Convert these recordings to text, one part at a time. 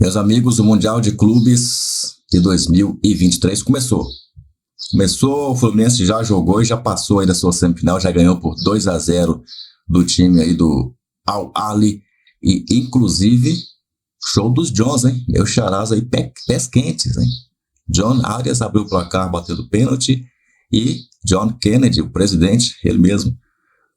Meus amigos, o Mundial de Clubes de 2023 começou. O Fluminense já jogou e já passou aí da sua semifinal, já ganhou por 2-0 do time aí do Al Ahly. E, inclusive, show dos Johns, hein? Meus charás aí, pés quentes, hein? John Arias abriu o placar, bateu do pênalti. E John Kennedy, o presidente, ele mesmo,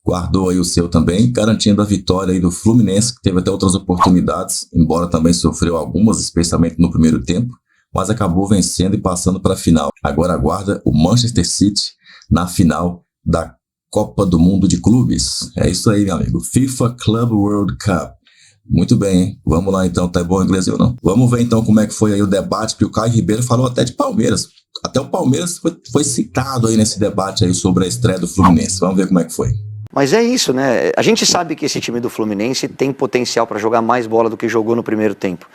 guardou aí o seu também, garantindo a vitória aí do Fluminense, que teve até outras oportunidades, embora também sofreu algumas, especialmente no primeiro tempo, mas acabou vencendo e passando para a final. Agora aguarda o Manchester City na final da Copa do Mundo de Clubes. É isso aí, meu amigo. FIFA Club World Cup. Muito bem, hein? Vamos lá então, tá bom inglês ou não? Vamos ver então como é que foi aí o debate, que o Caio Ribeiro falou até de Palmeiras. Até o Palmeiras foi citado aí nesse debate aí sobre a estreia do Fluminense. Vamos ver como é que foi. Mas é isso, né? A gente sabe que esse time do Fluminense tem potencial para jogar mais bola do que jogou no primeiro tempo.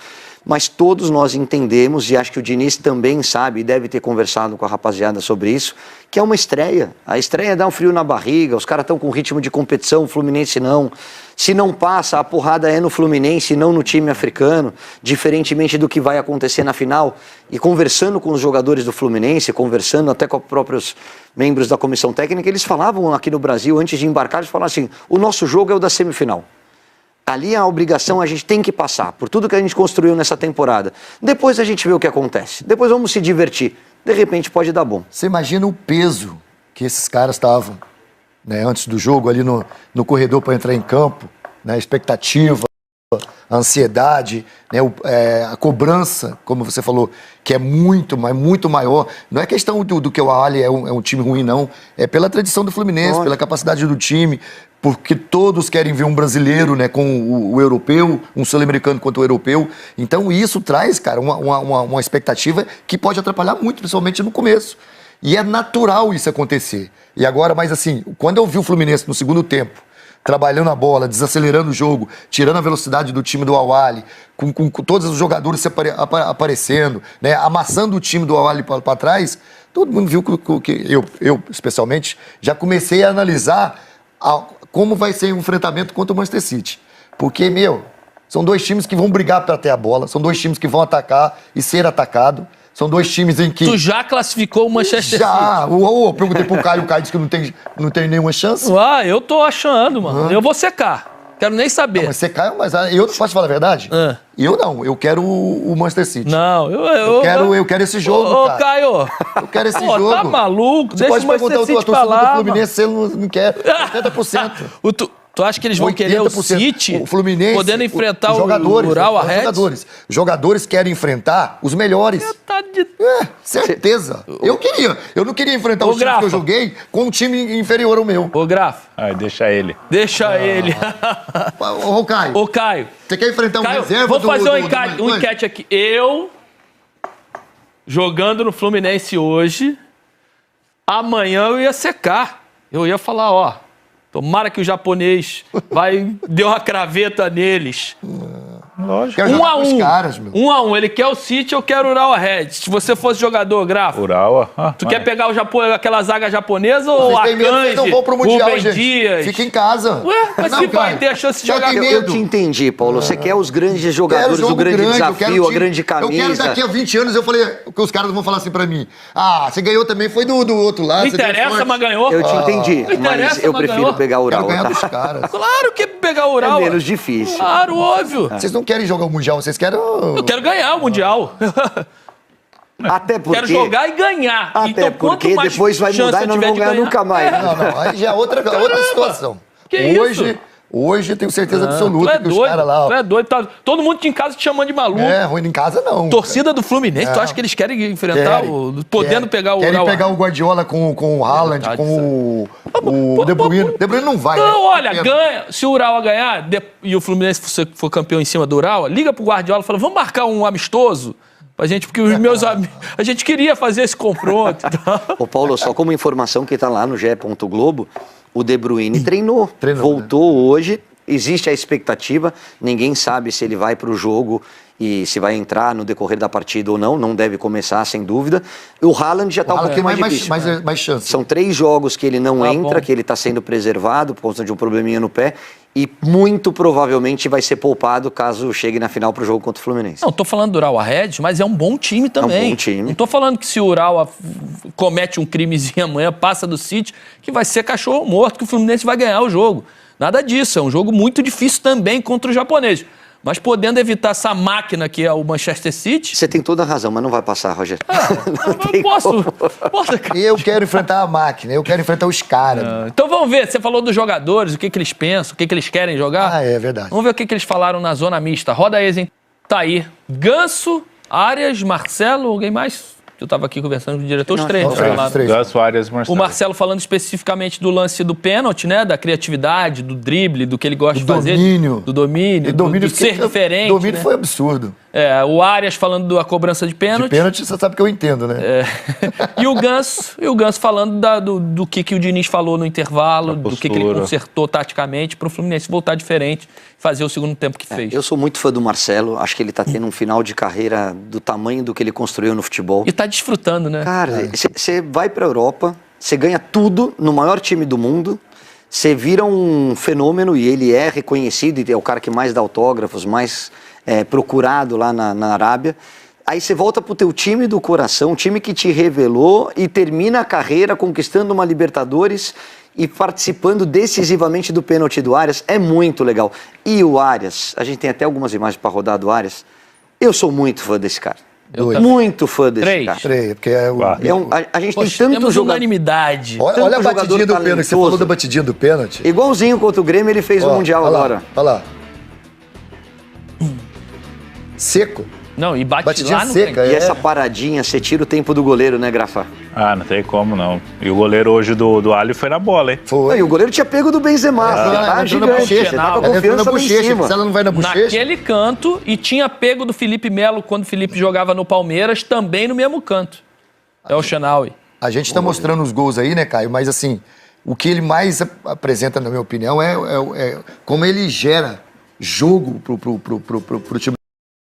Mas todos nós entendemos, e acho que o Diniz também sabe, e deve ter conversado com a rapaziada sobre isso, que é uma estreia. A estreia dá um frio na barriga, os caras estão com ritmo de competição, o Fluminense não. Se não passa, a porrada é no Fluminense e não no time africano, diferentemente do que vai acontecer na final. E conversando com os jogadores do Fluminense, conversando até com os próprios membros da comissão técnica, eles falavam aqui no Brasil, antes de embarcar, eles falavam assim, o nosso jogo é o da semifinal. Ali a obrigação a gente tem que passar, por tudo que a gente construiu nessa temporada. Depois a gente vê o que acontece, depois vamos se divertir. De repente pode dar bom. Você imagina o peso que esses caras estavam, né, antes do jogo, ali no corredor para entrar em campo, né, a expectativa, a ansiedade, né, a cobrança, como você falou, que é muito maior. Não é questão do que o Al Ahly é um time ruim, não. É pela tradição do Fluminense, pela capacidade do time, porque todos querem ver um brasileiro, né, com o europeu, um sul-americano contra o europeu. Então isso traz, cara, uma expectativa que pode atrapalhar muito, principalmente no começo. E é natural isso acontecer. E agora, mas assim, quando eu vi o Fluminense no segundo tempo, trabalhando a bola, desacelerando o jogo, tirando a velocidade do time do Al Ahly, com todos os jogadores aparecendo, né, amassando o time do Al Ahly para trás, todo mundo viu que eu, especialmente, já comecei a analisar como vai ser o enfrentamento contra o Manchester City. Porque, são dois times que vão brigar para ter a bola, são dois times que vão atacar e ser atacado. São dois times em que... Tu já classificou o Manchester City? Já! Eu perguntei pro Caio, o Caio disse que não tem nenhuma chance. Eu tô achando, mano. Eu vou secar. Quero nem saber. Não, mas secar, mas eu posso falar a verdade? Eu não, eu quero o Manchester City. Não, eu quero esse jogo, cara. Ô, Caio! Eu quero esse jogo. Tá maluco? Você pode perguntar a torcida do Fluminense se ele não quer. 80%. Tu acha que eles vão querer o City, o Fluminense, podendo enfrentar jogadores, o Ural, a Red? Jogadores querem enfrentar os melhores. Certeza. Eu não queria enfrentar os times que eu joguei com um time inferior ao meu. Ô, Grafa. Deixa ele. Deixa ele. Ô, Caio. Ô, Caio. Você quer enfrentar um reserva vou fazer um enquete aqui. Eu, jogando no Fluminense hoje, amanhã eu ia secar. Eu ia falar, tomara que o japonês dê uma craveta neles. Lógico. 1-1. Caras, meu. 1-1. Ele quer o City, eu quero o Urawa Red. Se você fosse jogador, Grafa. Urawa. Tu quer pegar aquela zaga japonesa ou a Kanji, não vão pro Mundial, Rubem gente. Dias? Fica em casa. Ué, mas se vai ter a chance de jogar... Eu te entendi, Paulo. Você quer os grandes jogadores, o grande desafio, a grande camisa. Eu quero daqui a 20 anos, eu falei, que os caras vão falar assim pra mim, você ganhou também, foi do outro lado. Não interessa, mas ganhou. Eu te entendi, mas eu prefiro pegar o Urawa. Quero ganhar dos caras. Claro que pegar o Urawa. É menos difícil. Claro, óbvio. Vocês não querem jogar o Mundial, vocês querem... Eu quero ganhar o Mundial. Até porque... Quero jogar e ganhar. Até então, porque depois vai mudar e nós não vamos ganhar nunca mais. Não, aí já é outra situação. Que isso? Hoje eu tenho certeza absoluta que os caras lá... Tu é doido. Todo mundo em casa te chamando de maluco. Ruim em casa não. Torcida do Fluminense, tu acha que eles querem enfrentar podendo pegar o Urawa? Querem pegar o Guardiola com o Haaland, com o De Bruyne. De Bruyne não vai. Não, olha, ganha. Se o Urawa ganhar e o Fluminense for campeão em cima do Urawa, liga pro Guardiola e fala, vamos marcar um amistoso? Pra gente, porque os meus amigos... A gente queria fazer esse confronto. Ô, Paulo, só como informação que tá lá no GE. Globo, o De Bruyne treinou, voltou hoje, existe a expectativa, ninguém sabe se ele vai pro jogo e se vai entrar no decorrer da partida ou não deve começar, sem dúvida. O Haaland já está um pouquinho mais difícil. Mais chance. São 3 jogos que ele não entra, que ele está sendo preservado por conta de um probleminha no pé, e muito provavelmente vai ser poupado caso chegue na final para o jogo contra o Fluminense. Não, tô falando do Urawa Red, mas é um bom time também. É um bom time. Não tô falando que se o Urawa comete um crimezinho amanhã, passa do City, que vai ser cachorro morto, que o Fluminense vai ganhar o jogo. Nada disso, é um jogo muito difícil também contra o japonês. Mas podendo evitar essa máquina que é o Manchester City... Você tem toda a razão, mas não vai passar, Roger. Eu posso... Eu quero enfrentar a máquina, eu quero enfrentar os caras. Então vamos ver, você falou dos jogadores, o que eles pensam, o que eles querem jogar. É verdade. Vamos ver o que eles falaram na zona mista. Roda aí, hein? Tá aí. Ganso, Arias, Marcelo, alguém mais? Eu estava aqui conversando com o diretor, os três. Ganso, Arias, Marcelo. O Marcelo falando especificamente do lance do pênalti, né? Da criatividade, do drible, do que ele gosta de fazer. Do domínio, do ser diferente. O domínio né? foi absurdo. O Arias falando da cobrança de pênalti. De pênalti, você sabe que eu entendo, né? E o Ganso falando do que o Diniz falou no intervalo, do que ele consertou taticamente para o Fluminense voltar diferente, fazer o segundo tempo que fez. Eu sou muito fã do Marcelo, acho que ele tá tendo um final de carreira do tamanho do que ele construiu no futebol. E tá desfrutando, né? Cara, você vai pra Europa, você ganha tudo no maior time do mundo, você vira um fenômeno e ele é reconhecido e é o cara que mais dá autógrafos, mais procurado lá na Arábia. Aí você volta pro teu time do coração, um time que te revelou e termina a carreira conquistando uma Libertadores e participando decisivamente do pênalti do Arias. É muito legal. E o Arias, a gente tem até algumas imagens para rodar do Arias. Eu sou muito fã desse cara. Muito fã desse cara. 3, porque a gente tem tanto temos jogador. unanimidade. Olha a batidinha do pênalti. Você falou da batidinha do pênalti. Igualzinho contra o Grêmio, ele fez no Mundial agora. Olha lá. Seco. Não, e bate batidinha lá no seca. E essa paradinha, você tira o tempo do goleiro, né, Grafa? Ah, não tem como, não. E o goleiro hoje do Alho foi na bola, hein? Foi. E o goleiro tinha pego do Benzema. Tá gigante. Você tá com a confiança lá em cima. Se ela não vai na bochecha... Naquele canto, e tinha pego do Felipe Melo quando o Felipe jogava no Palmeiras, também no mesmo canto. É o Chenaui. A gente tá mostrando os gols aí, né, Caio? Mas assim, o que ele mais apresenta, na minha opinião, é como ele gera jogo pro time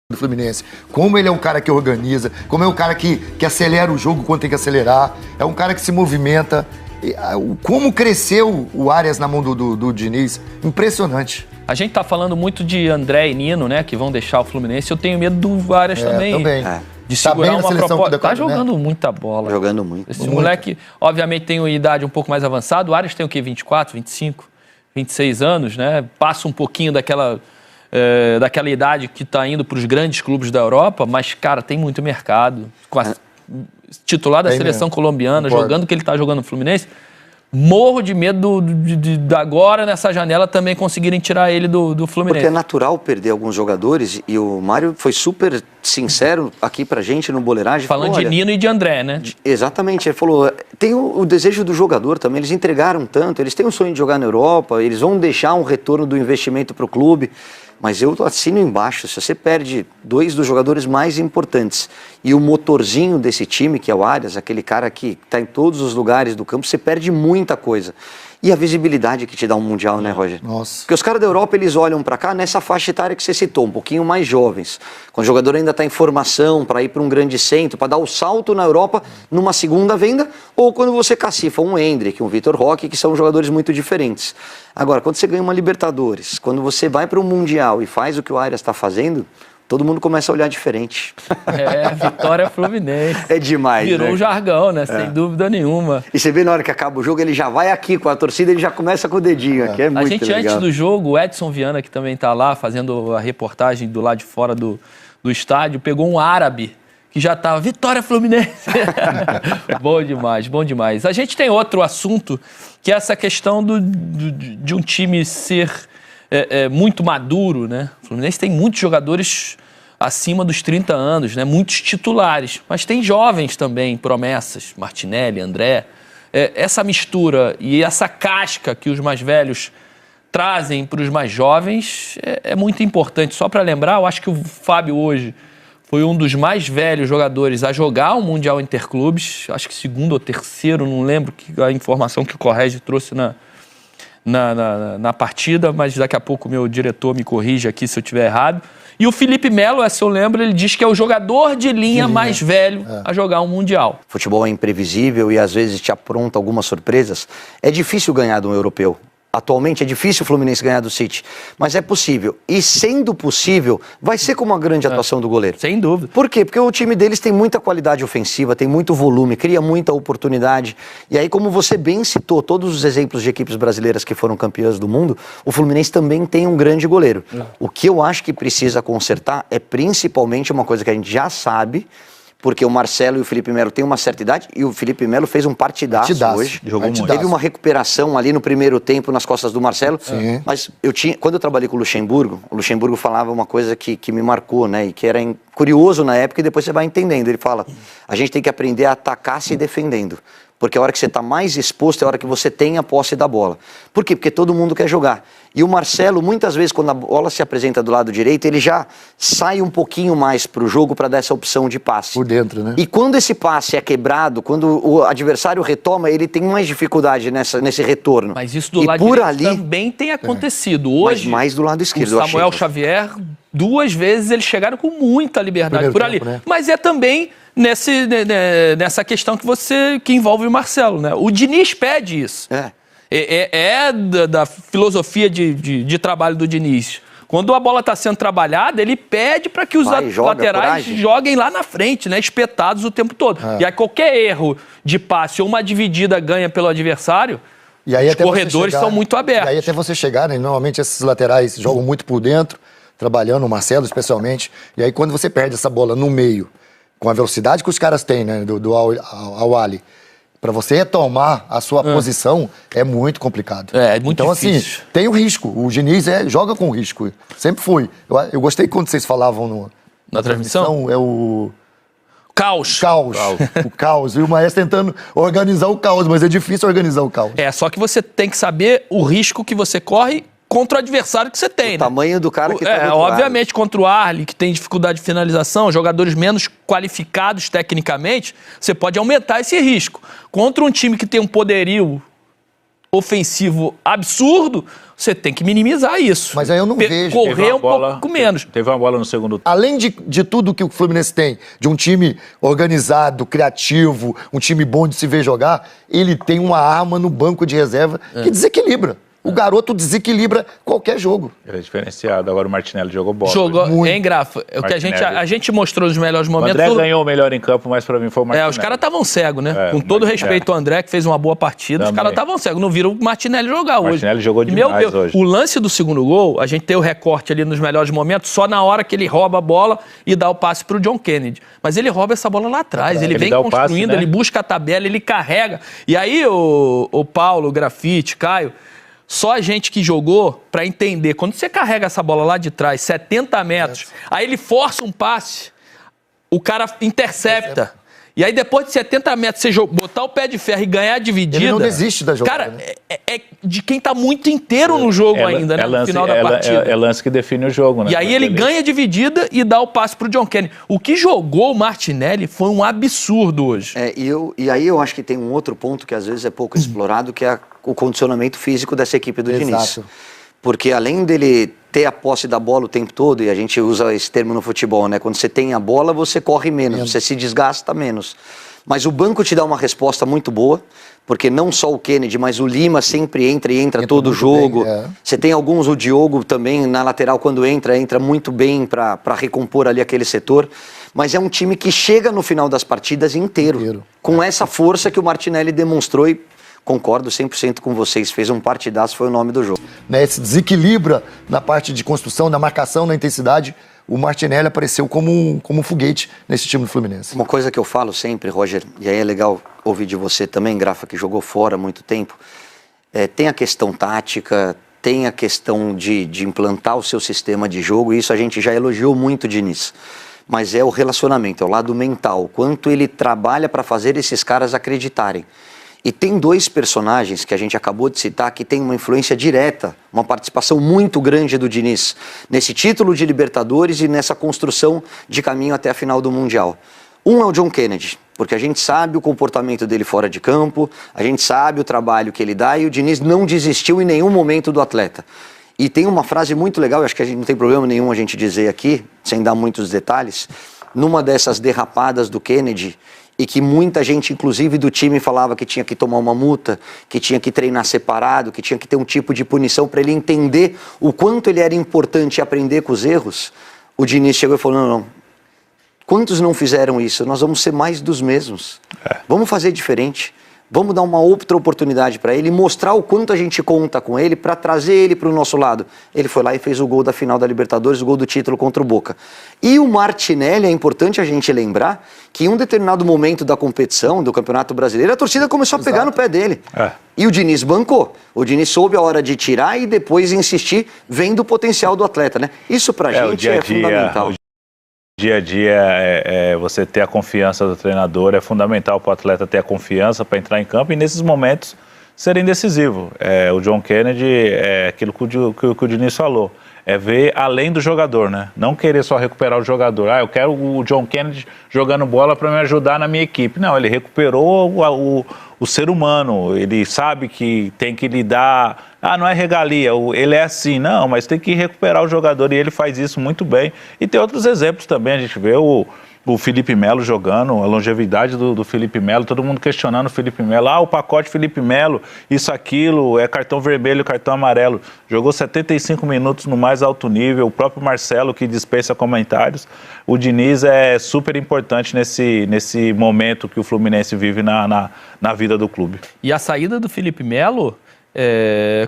do Fluminense. Como ele é um cara que organiza, como é um cara que acelera o jogo quando tem que acelerar, é um cara que se movimenta. Como cresceu o Arias na mão do Diniz, impressionante. A gente tá falando muito de André e Nino, né, que vão deixar o Fluminense. Eu tenho medo do Arias também. De segurar uma proposta. Tá jogando muita bola. Jogando muito. Esse moleque, obviamente, tem uma idade um pouco mais avançada. O Arias tem o quê? 24, 25, 26 anos, né? Passa um pouquinho daquela idade que está indo para os grandes clubes da Europa, mas, cara, tem muito mercado. Titular da seleção colombiana, jogando o que ele está jogando no Fluminense, morro de medo de agora, nessa janela, também conseguirem tirar ele do Fluminense. Porque é natural perder alguns jogadores, e o Mário foi super sincero aqui pra gente no Boleiragem. Falando de Nino e de André, né? Exatamente, ele falou, tem o desejo do jogador também, eles entregaram tanto, eles têm um sonho de jogar na Europa, eles vão deixar um retorno do investimento pro clube. Mas eu assino embaixo, se você perde 2 dos jogadores mais importantes e o motorzinho desse time, que é o Arias, aquele cara que está em todos os lugares do campo, você perde muita coisa. E a visibilidade que te dá um Mundial, né, Roger? Nossa. Porque os caras da Europa, eles olham para cá nessa faixa etária que você citou, um pouquinho mais jovens. Quando o jogador ainda está em formação, para ir para um grande centro, para dar o salto na Europa numa segunda venda, ou quando você cacifa um Endrick, um Vitor Roque, que são jogadores muito diferentes. Agora, quando você ganha uma Libertadores, quando você vai para um Mundial e faz o que o Arias está fazendo, todo mundo começa a olhar diferente. Vitória Fluminense. É demais, Virou né? um jargão, né? Sem dúvida nenhuma. E você vê na hora que acaba o jogo, ele já vai aqui com a torcida, ele já começa com o dedinho aqui, é muito legal. A gente, antes do jogo, o Edson Viana, que também tá lá, fazendo a reportagem do lado de fora do estádio, pegou um árabe que já tava, Vitória Fluminense. Bom demais, bom demais. A gente tem outro assunto, que é essa questão de um time ser muito maduro, né? O Fluminense tem muitos jogadores acima dos 30 anos, né? Muitos titulares, mas tem jovens também, promessas, Martinelli, André. Essa mistura e essa casca que os mais velhos trazem para os mais jovens é muito importante. Só para lembrar, eu acho que o Fábio hoje foi um dos mais velhos jogadores a jogar o Mundial Interclubes, acho que segundo ou terceiro, não lembro a informação que o Correge trouxe na partida, mas daqui a pouco o meu diretor me corrige aqui se eu estiver errado. E o Felipe Melo, essa eu lembro, ele diz que é o jogador de linha mais velho a jogar um Mundial. Futebol é imprevisível e às vezes te apronta algumas surpresas. É difícil ganhar de um europeu. Atualmente é difícil o Fluminense ganhar do City, mas é possível. E sendo possível, vai ser com uma grande atuação do goleiro. Sem dúvida. Por quê? Porque o time deles tem muita qualidade ofensiva, tem muito volume, cria muita oportunidade. E aí, como você bem citou, todos os exemplos de equipes brasileiras que foram campeãs do mundo, o Fluminense também tem um grande goleiro. O que eu acho que precisa consertar é principalmente uma coisa que a gente já sabe, porque o Marcelo e o Felipe Melo têm uma certa idade e o Felipe Melo fez um partidaço hoje. Jogou muito. Teve uma recuperação ali no primeiro tempo nas costas do Marcelo. Sim. Mas quando eu trabalhei com o Luxemburgo falava uma coisa que me marcou, né? E que era curioso na época e depois você vai entendendo. Ele fala, a gente tem que aprender a atacar se defendendo. Porque a hora que você está mais exposto é a hora que você tem a posse da bola. Por quê? Porque todo mundo quer jogar. E o Marcelo, muitas vezes, quando a bola se apresenta do lado direito, ele já sai um pouquinho mais para o jogo para dar essa opção de passe. Por dentro, né? E quando esse passe é quebrado, quando o adversário retoma, ele tem mais dificuldade nesse retorno. Mas isso do e lado por direito ali, também tem acontecido. Hoje, mas mais do lado esquerdo. o Samuel Xavier, 2 vezes eles chegaram com muita liberdade Primeiro por ali. tempo, né? Mas é também nessa questão que envolve o Marcelo, né? O Diniz pede isso. É da filosofia de trabalho do Diniz. Quando a bola está sendo trabalhada, ele pede para que os laterais joguem lá na frente, né? Espetados o tempo todo. E aí qualquer erro de passe ou uma dividida ganha pelo adversário, E aí, os corredores são muito abertos. E aí até você chegar, né? Normalmente esses laterais jogam muito por dentro, trabalhando, o Marcelo especialmente. E aí quando você perde essa bola no meio, com a velocidade que os caras têm, né? Do Al-Ahly, para você retomar a sua posição é muito complicado. É muito então, difícil. Assim, tem o risco. O Diniz joga com risco. Sempre foi. Eu gostei quando vocês falavam na transmissão. É o... Caos. O caos. E o Maestro tentando organizar o caos, mas é difícil organizar o caos. Só que você tem que saber o risco que você corre contra o adversário que você tem, né? Tamanho do cara que tá obviamente, contra o Arley, que tem dificuldade de finalização, jogadores menos qualificados tecnicamente, você pode aumentar esse risco. Contra um time que tem um poderio ofensivo absurdo, você tem que minimizar isso. Mas aí eu não vejo. Correr pouco menos. Teve uma bola no segundo tempo. Além de tudo que o Fluminense tem, de um time organizado, criativo, um time bom de se ver jogar, ele tem uma arma no banco de reserva que desequilibra. O garoto desequilibra qualquer jogo. Ele é diferenciado. Agora o Martinelli jogou bola. Jogou, hein, Grafa? É o que a gente mostrou nos melhores momentos. O André ganhou o melhor em campo, mas pra mim foi o Martinelli. Os caras estavam cegos, né? Com todo respeito ao André, que fez uma boa partida, os caras estavam cegos. Não viram o Martinelli jogar hoje. O Martinelli jogou demais hoje. O lance do segundo gol, a gente tem o recorte ali nos melhores momentos, só na hora que ele rouba a bola e dá o passe pro John Kennedy. Mas ele rouba essa bola lá atrás. Ele vem construindo, passe, né? Ele busca a tabela, ele carrega. E aí, o Paulo, o Grafite, Caio... Só a gente que jogou para entender. Quando você carrega essa bola lá de trás, 70 metros, aí ele força um passe, o cara intercepta. E aí depois de 70 metros, você botar o pé de ferro e ganhar a dividida... Ele não desiste da jogada. Cara, é de quem tá muito inteiro no jogo ainda, né? No final da partida. É lance que define o jogo, né? E aí ele ganha a dividida e dá o passe pro John Kennedy. O que jogou o Martinelli foi um absurdo hoje. E aí eu acho que tem um outro ponto que às vezes é pouco explorado, que é o condicionamento físico dessa equipe do Diniz. Porque além dele ter a posse da bola o tempo todo, e a gente usa esse termo no futebol, né? Quando você tem a bola, você corre menos, você se desgasta menos. Mas o banco te dá uma resposta muito boa, porque não só o Kennedy, mas o Lima sempre entra todo o jogo. Você tem alguns, o Diogo também na lateral, quando entra muito bem para recompor ali aquele setor. Mas é um time que chega no final das partidas inteiro. Com essa força que o Martinelli demonstrou e concordo 100% com vocês, fez um partidaço, foi o nome do jogo. Né, se desequilibra na parte de construção, na marcação, na intensidade. O Martinelli apareceu como um foguete nesse time do Fluminense. Uma coisa que eu falo sempre, Roger, e aí é legal ouvir de você também, Grafa, que jogou fora há muito tempo, tem a questão tática, tem a questão de implantar o seu sistema de jogo, e isso a gente já elogiou muito o Diniz. Mas é o relacionamento, é o lado mental, quanto ele trabalha para fazer esses caras acreditarem. E tem 2 personagens que a gente acabou de citar que tem uma influência direta, uma participação muito grande do Diniz nesse título de Libertadores e nessa construção de caminho até a final do Mundial. Um é o John Kennedy, porque a gente sabe o comportamento dele fora de campo, a gente sabe o trabalho que ele dá e o Diniz não desistiu em nenhum momento do atleta. E tem uma frase muito legal, eu acho que a gente não tem problema nenhum a gente dizer aqui, sem dar muitos detalhes, numa dessas derrapadas do Kennedy, e que muita gente, inclusive do time, falava que tinha que tomar uma multa, que tinha que treinar separado, que tinha que ter um tipo de punição para ele entender o quanto ele era importante aprender com os erros. O Diniz chegou e falou, não, quantos não fizeram isso? Nós vamos ser mais dos mesmos. Vamos fazer diferente. Vamos dar uma outra oportunidade para ele, mostrar o quanto a gente conta com ele para trazer ele para o nosso lado. Ele foi lá e fez o gol da final da Libertadores, o gol do título contra o Boca. E o Martinelli, é importante a gente lembrar que em um determinado momento da competição, do Campeonato Brasileiro, a torcida começou a pegar no pé dele. E o Diniz bancou. O Diniz soube a hora de tirar e depois insistir, vendo o potencial do atleta, né? Isso pra gente é fundamental. Dia a dia, você ter a confiança do treinador, é fundamental para o atleta ter a confiança para entrar em campo e nesses momentos serem decisivos. O John Kennedy é aquilo que o Diniz falou, é ver além do jogador, né? Não querer só recuperar o jogador. Eu quero o John Kennedy jogando bola para me ajudar na minha equipe. Não, ele recuperou o ser humano, ele sabe que tem que lidar... não é regalia, ele é assim, não, mas tem que recuperar o jogador e ele faz isso muito bem. E tem outros exemplos também, a gente vê o Felipe Melo jogando, a longevidade do Felipe Melo, todo mundo questionando o Felipe Melo, o pacote Felipe Melo, isso, aquilo, é cartão vermelho, cartão amarelo. Jogou 75 minutos no mais alto nível, o próprio Marcelo que dispensa comentários. O Diniz é super importante nesse momento que o Fluminense vive na vida do clube. E a saída do Felipe Melo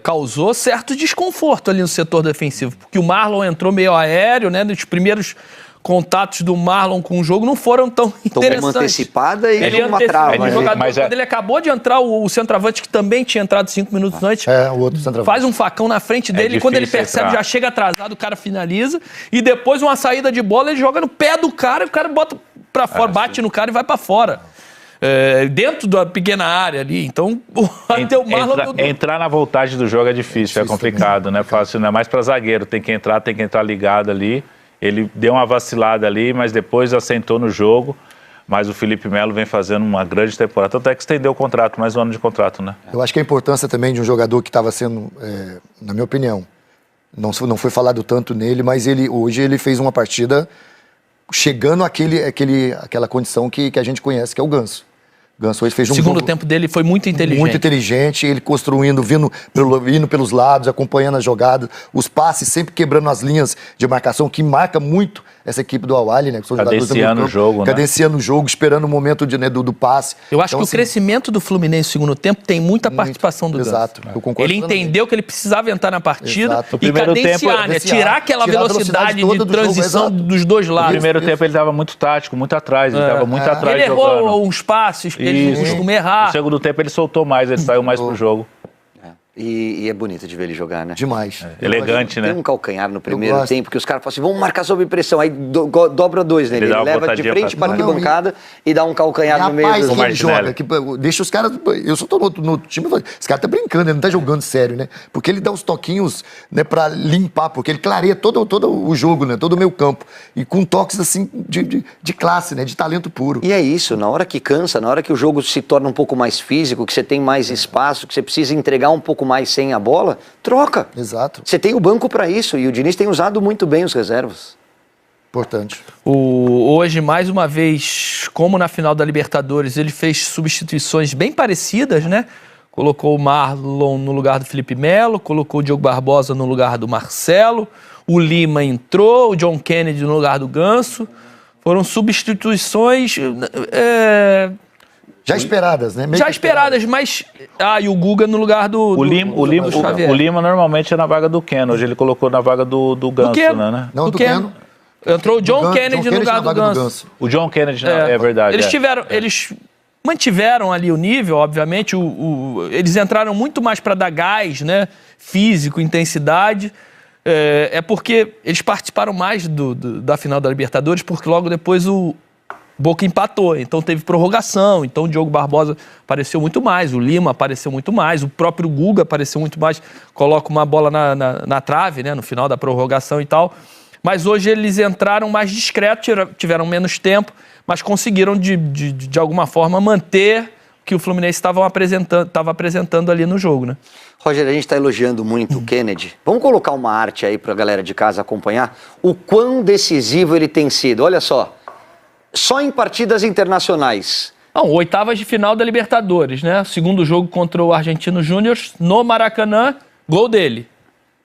causou certo desconforto ali no setor defensivo, porque o Marlon entrou meio aéreo, né? Dos primeiros contatos do Marlon com o jogo não foram tão interessantes. Uma antecipada e uma trava. Quando ele acabou de entrar, o centroavante que também tinha entrado 5 minutos antes, o outro centroavante faz um facão na frente dele e quando ele percebe, já chega atrasado, o cara finaliza e depois uma saída de bola, ele joga no pé do cara e o cara bota pra fora, bate no cara e vai pra fora. Dentro da pequena área ali, então até o Marlon... Entrar na voltagem do jogo é difícil, é complicado, não é fácil, não é mais pra zagueiro, tem que entrar ligado ali. Ele deu uma vacilada ali, mas depois assentou no jogo. Mas o Felipe Melo vem fazendo uma grande temporada. Tanto é que estendeu o contrato, mais um ano de contrato, né? Eu acho que a importância também de um jogador que estava sendo, na minha opinião, não foi falado tanto nele, mas hoje ele fez uma partida chegando àquela condição que a gente conhece, que é o Ganso. Ganso hoje fez um segundo tempo dele foi muito inteligente. Muito inteligente, ele construindo, indo pelos lados, acompanhando as jogadas, os passes, sempre quebrando as linhas de marcação, que marca muito essa equipe do Al-Ahly, né? Que são cadenciando o jogo, cadenciando o jogo, esperando o momento do passe. Eu acho que o crescimento do Fluminense no segundo tempo tem muita participação do Ganso. Exato. Eu concordo. Ele entendeu que ele precisava entrar na partida e cadenciar, né? Tirar aquela velocidade de transição dos dois lados. No primeiro tempo ele estava muito tático, muito atrás, ele estava muito atrás ele jogando. Ele errou uns passes que ele costuma errar. No segundo tempo ele soltou mais, ele saiu mais pro jogo. E é bonito de ver ele jogar, né? Demais. Elegante, né? Tem um calcanhar no primeiro tempo que os caras falam assim, vamos marcar sob pressão, aí dobra 2 nele. Ele leva de frente para a arquibancada e dá um calcanhar no meio do que ele joga, que deixa os caras... Eu só tô no time e falo, esse cara tá brincando, ele não tá jogando sério, né? Porque ele dá uns toquinhos, né, pra limpar, porque ele clareia todo o jogo, né? Todo o meio campo. E com toques, assim, de classe, né? De talento puro. E é isso, na hora que cansa, na hora que o jogo se torna um pouco mais físico, que você tem mais espaço, que você precisa entregar um pouco mais sem a bola, troca. Exato. Você tem o banco para isso e o Diniz tem usado muito bem os reservas. Importante. Hoje, mais uma vez, como na final da Libertadores, ele fez substituições bem parecidas, né? Colocou o Marlon no lugar do Felipe Melo, colocou o Diogo Barbosa no lugar do Marcelo, o Lima entrou, o John Kennedy no lugar do Ganso. Foram substituições... Já esperadas, né? Já esperadas, mas... e o Guga no lugar do O Lima normalmente é na vaga do Keno. Hoje ele colocou na vaga do Ganso, né? Não, do Keno. Entrou o John Kennedy no lugar do Ganso. O John Kennedy, é verdade. Eles mantiveram ali o nível, obviamente. Eles entraram muito mais para dar gás, né? Físico, intensidade. Porque eles participaram mais da final da Libertadores, porque logo depois o Boca empatou, então teve prorrogação, então o Diogo Barbosa apareceu muito mais, o Lima apareceu muito mais, o próprio Guga apareceu muito mais, coloca uma bola na trave, né, no final da prorrogação e tal, Mas hoje eles entraram mais discretos, tiveram menos tempo, mas conseguiram, de alguma forma, manter o que o Fluminense estava apresentando ali no jogo, né? Roger, a gente está elogiando muito o Kennedy. Vamos colocar uma arte aí para a galera de casa acompanhar o quão decisivo ele tem sido. Olha só em partidas internacionais. Não, oitavas de final da Libertadores, né? Segundo jogo contra o Argentino Júnior, no Maracanã, gol dele.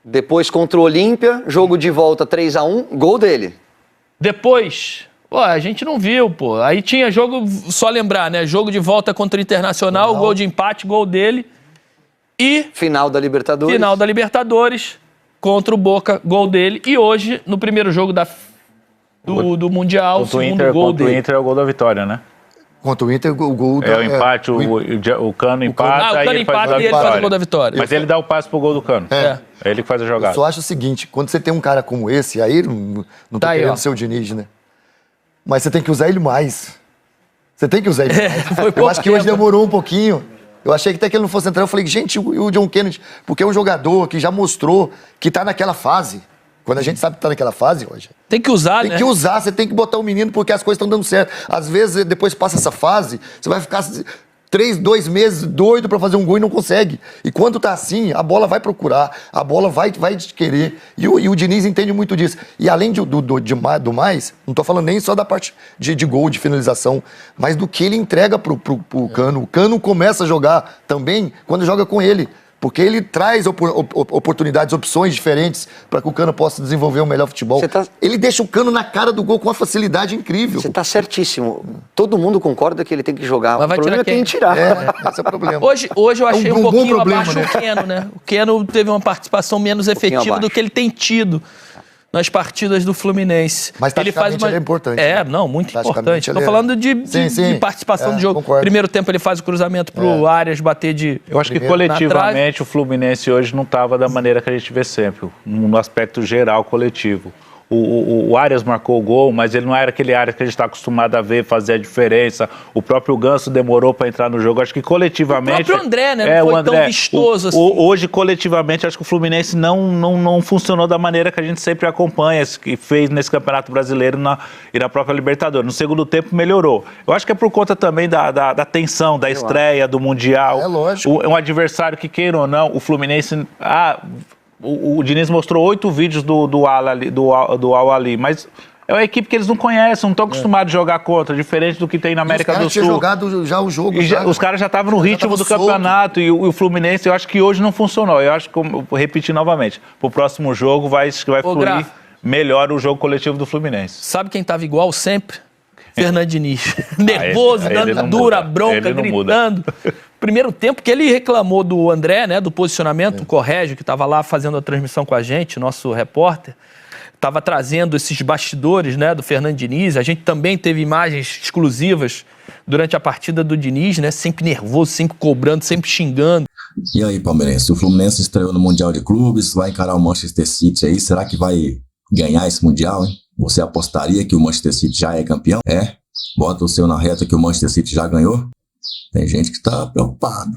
Depois contra o Olímpia, jogo de volta 3-1, gol dele. Depois, a gente não viu, pô. Aí tinha jogo, só lembrar, né? Jogo de volta contra o Internacional, gol de empate, gol dele. E final da Libertadores. Final da Libertadores, contra o Boca, gol dele. E hoje, no primeiro jogo do Mundial, o segundo gol dele. Contra o Inter é o gol da vitória, né? Contra o Inter, o gol o empate, o Cano empata, o Cano empata e ele faz o gol da vitória. Mas ele dá o passe pro gol do Cano. É ele que faz a jogada. Eu só acho o seguinte, quando você tem um cara como esse, aí não tô Tá aí, querendo ó. ser o Diniz, né? Mas você tem que usar ele mais. Você tem que usar ele mais. Eu acho que hoje demorou um pouquinho. Eu achei que até que ele não fosse entrar. Eu falei, gente, o John Kennedy, porque é um jogador que já mostrou que tá naquela fase. Quando a gente sabe que tá naquela fase hoje. Tem que usar, né? Tem que usar, você tem que botar o menino porque as coisas estão dando certo. Às vezes, depois passa essa fase, você vai ficar 2 meses doido pra fazer um gol e não consegue. E quando tá assim, a bola vai procurar, a bola vai te querer. E o Diniz entende muito disso. E além do mais, não tô falando nem só da parte de gol, de finalização, mas do que ele entrega pro Cano. O Cano começa a jogar também quando joga com ele. Porque ele traz oportunidades, opções diferentes para que o Cano possa desenvolver um melhor futebol. Ele deixa o Cano na cara do gol com uma facilidade incrível. Você está certíssimo. Todo mundo concorda que ele tem que jogar. Mas o vai problema tirar é quem tirar. Esse é o problema. Hoje eu achei um pouquinho problema, abaixo né? o Keno, né? O Keno teve uma participação menos efetiva do que ele tem tido nas partidas do Fluminense. Mas taticamente ele é importante. Muito importante. Estou falando de participação do jogo. Concordo. Primeiro tempo ele faz o cruzamento pro Arias bater de... Eu acho que coletivamente o Fluminense hoje não estava da maneira que a gente vê sempre, no aspecto geral coletivo. O Arias marcou o gol, mas ele não era aquele Arias que a gente está acostumado a ver fazer a diferença. O próprio Ganso demorou para entrar no jogo. Acho que coletivamente... O próprio André, né? Não foi tão vistoso assim. Hoje, coletivamente, acho que o Fluminense não funcionou da maneira que a gente sempre acompanha, que fez nesse Campeonato Brasileiro e na própria Libertadores. No segundo tempo, melhorou. Eu acho que é por conta também da tensão, da estreia, do Mundial. É lógico. Um adversário que, queira ou não, o Fluminense... O Diniz mostrou 8 vídeos do Al-Ali, mas é uma equipe que eles não conhecem, não estão acostumados a jogar contra, diferente do que tem na América do Sul. Os caras tinham jogado já o jogo. Os caras já estavam no ritmo do campeonato e o Fluminense, eu acho que hoje não funcionou. Eu acho que, vou repetir novamente, pro próximo jogo vai fluir melhor o jogo coletivo do Fluminense. Sabe quem estava igual sempre? Fernando Diniz. Nervoso, dando dura, bronca, gritando. Primeiro tempo que ele reclamou do André, né, do posicionamento, o Corrégio, que estava lá fazendo a transmissão com a gente, nosso repórter, estava trazendo esses bastidores, né, do Fernando Diniz. A gente também teve imagens exclusivas durante a partida do Diniz, né, sempre nervoso, sempre cobrando, sempre xingando. E aí, palmeirense, o Fluminense estreou no Mundial de Clubes, vai encarar o Manchester City aí, será que vai ganhar esse Mundial, hein? Você apostaria que o Manchester City já é campeão? Bota o seu na reta que o Manchester City já ganhou? Tem gente que tá preocupada.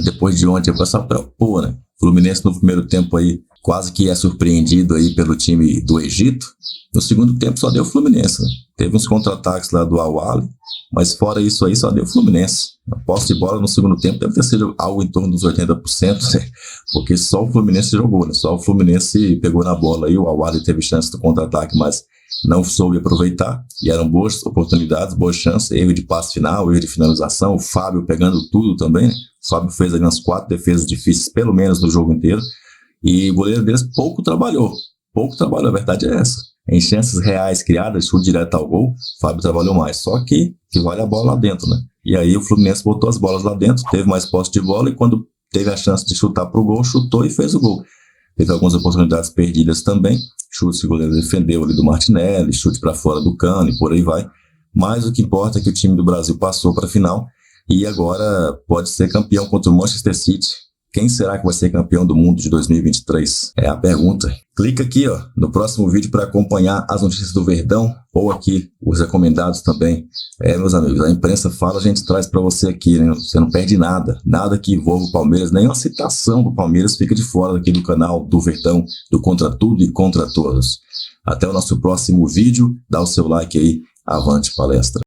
Depois de ontem, a pessoa preocupou, né? O Fluminense no primeiro tempo aí quase que é surpreendido aí pelo time do Egito. No segundo tempo só deu o Fluminense, né? Teve uns contra-ataques lá do Al-Ali, mas fora isso aí só deu o Fluminense. A posse de bola no segundo tempo deve ter sido algo em torno dos 80%, né? Porque só o Fluminense jogou, né? Só o Fluminense pegou na bola aí, o Al-Ali teve chance do contra-ataque, mas não soube aproveitar, e eram boas oportunidades, boas chances, erro de passe final, erro de finalização, o Fábio pegando tudo também, o Fábio fez ali umas 4 defesas difíceis, pelo menos no jogo inteiro, e o goleiro deles pouco trabalhou, a verdade é essa. Em chances reais criadas, chute direto ao gol, o Fábio trabalhou mais, só que vale a bola lá dentro, né? E aí o Fluminense botou as bolas lá dentro, teve mais posse de bola, e quando teve a chance de chutar pro gol, chutou e fez o gol. Teve algumas oportunidades perdidas também, chute que o goleiro defendeu ali do Martinelli, chute para fora do Cano e por aí vai. Mas o que importa é que o time do Brasil passou para a final e agora pode ser campeão contra o Manchester City. Quem será que vai ser campeão do mundo de 2023? É a pergunta. Clica aqui no próximo vídeo para acompanhar as notícias do Verdão ou aqui os recomendados também. Meus amigos, a imprensa fala, a gente traz para você aqui, né? Você não perde nada que envolva o Palmeiras, nenhuma citação do Palmeiras fica de fora aqui do canal do Verdão, do Contra Tudo e Contra Todos. Até o nosso próximo vídeo. Dá o seu like aí. Avante palestra.